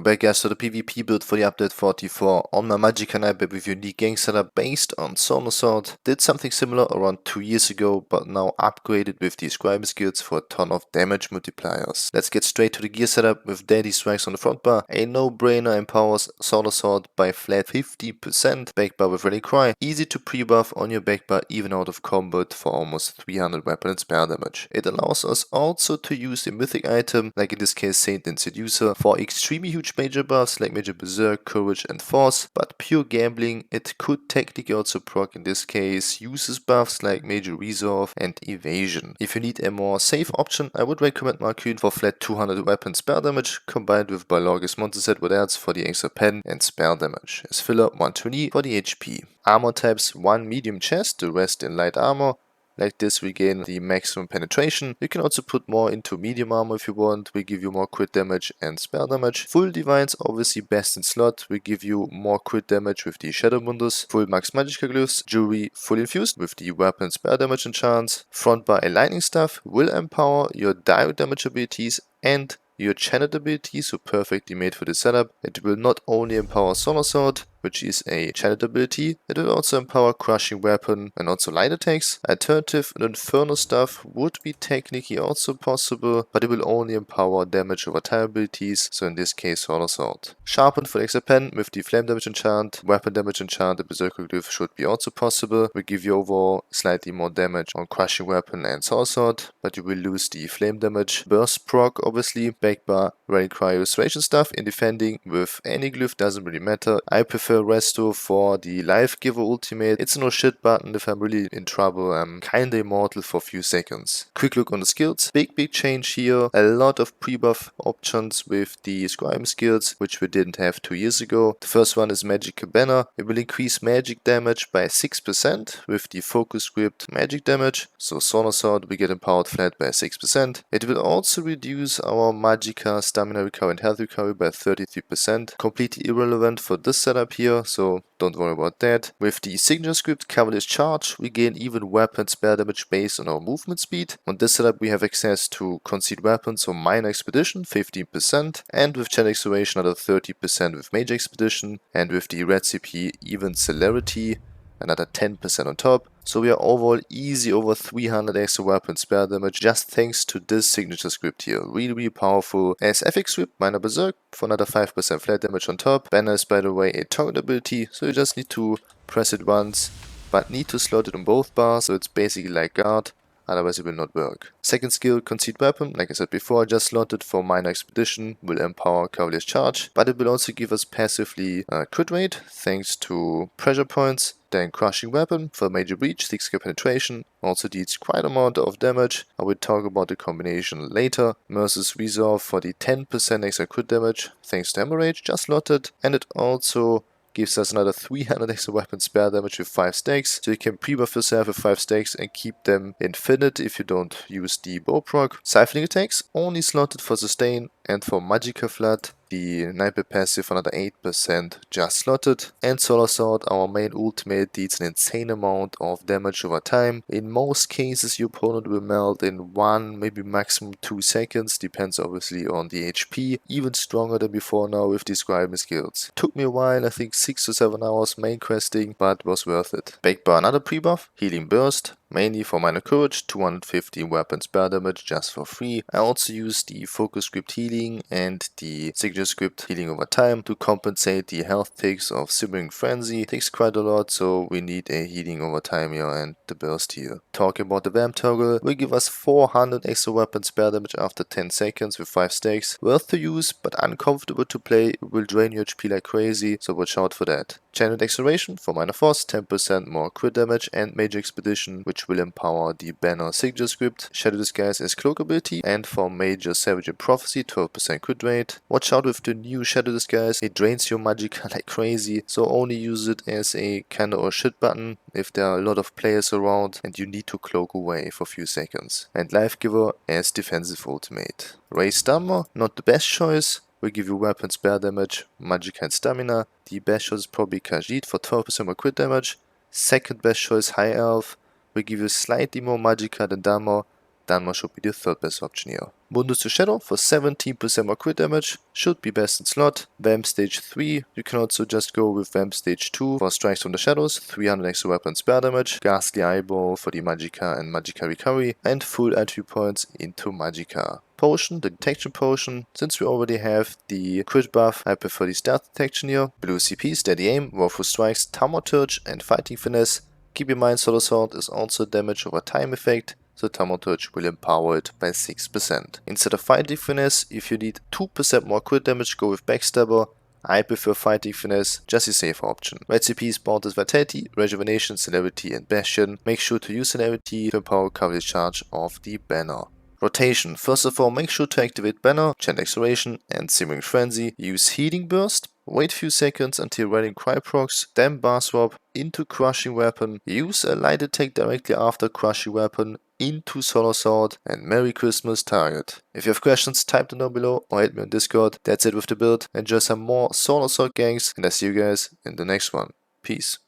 Welcome back guys to the PvP build for the update 44 on my Magicka Nightblade with unique gang setup based on Stamsorc. Did something similar around 2 years ago, but now upgraded with the scribe skills for a ton of damage multipliers. Let's get straight to the gear setup with deadly strikes on the front bar. A no-brainer empowers Stamsorc by flat 50%. Back bar with Rally Cry. Easy to pre-buff on your back bar even out of combat for almost 300 weapon and spell damage. It allows us also to use a mythic item, like in this case Stamden Seducer, for extremely huge major buffs like Major Berserk, Courage and Force, but pure gambling. It could technically also proc in this case uses buffs like Major Resolve and Evasion. If you need a more safe option, I would recommend Magden for flat 200 weapon spell damage combined with Balorgh's monster set with adds for the extra pen and spell damage, as filler 120 for the HP. Armor types 1 medium chest, the rest in light armor. Like this we gain the maximum penetration. You can also put more into medium armor if you want, we give you more crit damage and spell damage. Full divines obviously best in slot, we give you more crit damage with the Shadow Mundus. Full max Magicka glyphs, jewelry full infused with the weapon spell damage enchants. Front bar a lightning staff will empower your direct damage abilities and your channeled abilities, so perfectly made for this setup. It will not only empower Stamsorc, which is a channeled ability, it will also empower Crushing Weapon and also light attacks. Alternative Inferno Staff would be technically also possible, but it will only empower damage over time abilities, so in this case Stamsorc. Sharpened for the extra pen with the flame damage enchant, weapon damage enchant, the Berserker glyph should be also possible. We give you overall slightly more damage on Crushing Weapon and Stamsorc, but you will lose the flame damage. Burst proc obviously, back bar, Rally Cry Restoration Staff in defending with any glyph doesn't really matter. I prefer Resto for the Life Giver ultimate. It's a no shit button if I'm really in trouble. I'm kinda immortal for a few seconds. Quick look on the skills. Big change here. A lot of pre-buff options with the scribe skills, which we didn't have 2 years ago. The first one is Magicka Banner. It will increase magic damage by 6% with the focus script magic damage. So Stamsorc we get empowered flat by 6%. It will also reduce our Magicka stamina recovery and health recovery by 33%. Completely irrelevant for this setup here, so don't worry about that. With the signature script Cavalier Charge, we gain even weapon spell damage based on our movement speed. On this setup we have access to Concealed Weapons, so Minor Expedition 15%, and with Channel Acceleration another 30% with Major Expedition, and with the recipe even Celerity another 10% on top. So we are overall easy over 300 extra weapon spell damage just thanks to this signature script here. Really powerful. As FX script, Minor Berserk for another 5% flat damage on top. Banner is by the way a target ability, so you just need to press it once, but need to slot it on both bars, so it's basically like guard. Otherwise it will not work. Second skill, Concealed Weapon, like I said before, just slotted for Minor Expedition, will empower Cavalier's Charge, but it will also give us passively crit rate thanks to pressure points. Then Crushing Weapon for Major Breach, 6k penetration, also deals quite amount of damage. I will talk about the combination later. Merciless Resolve for the 10% extra crit damage, thanks to Hemorrhage, just slotted, and it also gives us another 300 extra weapon spell damage with 5 stacks, so you can pre-buff yourself with 5 stacks and keep them infinite if you don't use the bow proc. Siphoning attacks only slotted for sustain, and for Magicka Flood the Nightblade passive another 8% just slotted. And Stamsorc, our main ultimate, deals an insane amount of damage over time. In most cases your opponent will melt in 1, maybe maximum 2 seconds, depends obviously on the HP. Even stronger than before now with the scribe skills. Took me a while, I think 6 to 7 hours main questing, but was worth it. Back bar another pre-buff, Healing Burst. Mainly for Minor Courage, 250 weapon spell damage just for free. I also use the focus script healing and the signature script healing over time to compensate the health ticks of Simmering Frenzy. It takes quite a lot, so we need a healing over time here and the burst here. Talking about the Vamp toggle, will give us 400 extra weapon spell damage after 10 seconds with 5 stacks. Worth to use, but uncomfortable to play. It will drain your HP like crazy, so watch out for that. Channeled Acceleration for Minor Force, 10% more crit damage, and Major Expedition, which will empower the Banner signature script. Shadow Disguise as cloak ability, and for Major Savage and Prophecy, 12% crit rate. Watch out with the new Shadow Disguise, it drains your Magicka like crazy, so only use it as a kinda or shit button if there are a lot of players around and you need to cloak away for a few seconds. And Life Giver as defensive ultimate. Raised Armor, not the best choice. We give you weapon spell damage, Magicka and stamina. The best choice is probably Khajiit for 12% more crit damage. Second best choice High Elf. We give you slightly more Magicka than Dammer, Danma should be the third best option here. Mundus to Shadow for 17% more crit damage, should be best in slot. Vamp stage 3, you can also just go with Vamp stage 2 for strikes from the shadows, 300 extra weapon spare damage, Ghastly Eyeball for the Magicka and Magicka recovery, and full attribute points into Magicka. Potion, the detection potion, since we already have the crit buff, I prefer the stealth detection here. Blue CP, steady aim, Warful strikes, Thaumaturge and fighting finesse. Keep in mind Solar Sword is also damage over time effect, so Thaumaturge will empower it by 6%. Instead of fighting finesse, if you need 2% more crit damage, go with Backstabber. I prefer fighting finesse, just a safer option. Red CPs bought as Vitality, Rejuvenation, Celerity and Bastion. Make sure to use Celerity to empower coverage charge of the banner. Rotation. First of all, make sure to activate Banner, Chant Acceleration and Simmering Frenzy. Use Healing Burst. Wait a few seconds until running Cry procs, then Bar Swap into Crushing Weapon. Use a Light Attack directly after Crushing Weapon into Solar Sword, and Merry Christmas target. If you have questions, type them down below or hit me on Discord. That's it with the build. Enjoy some more Solar Sword gangs, and I see you guys in the next one. Peace.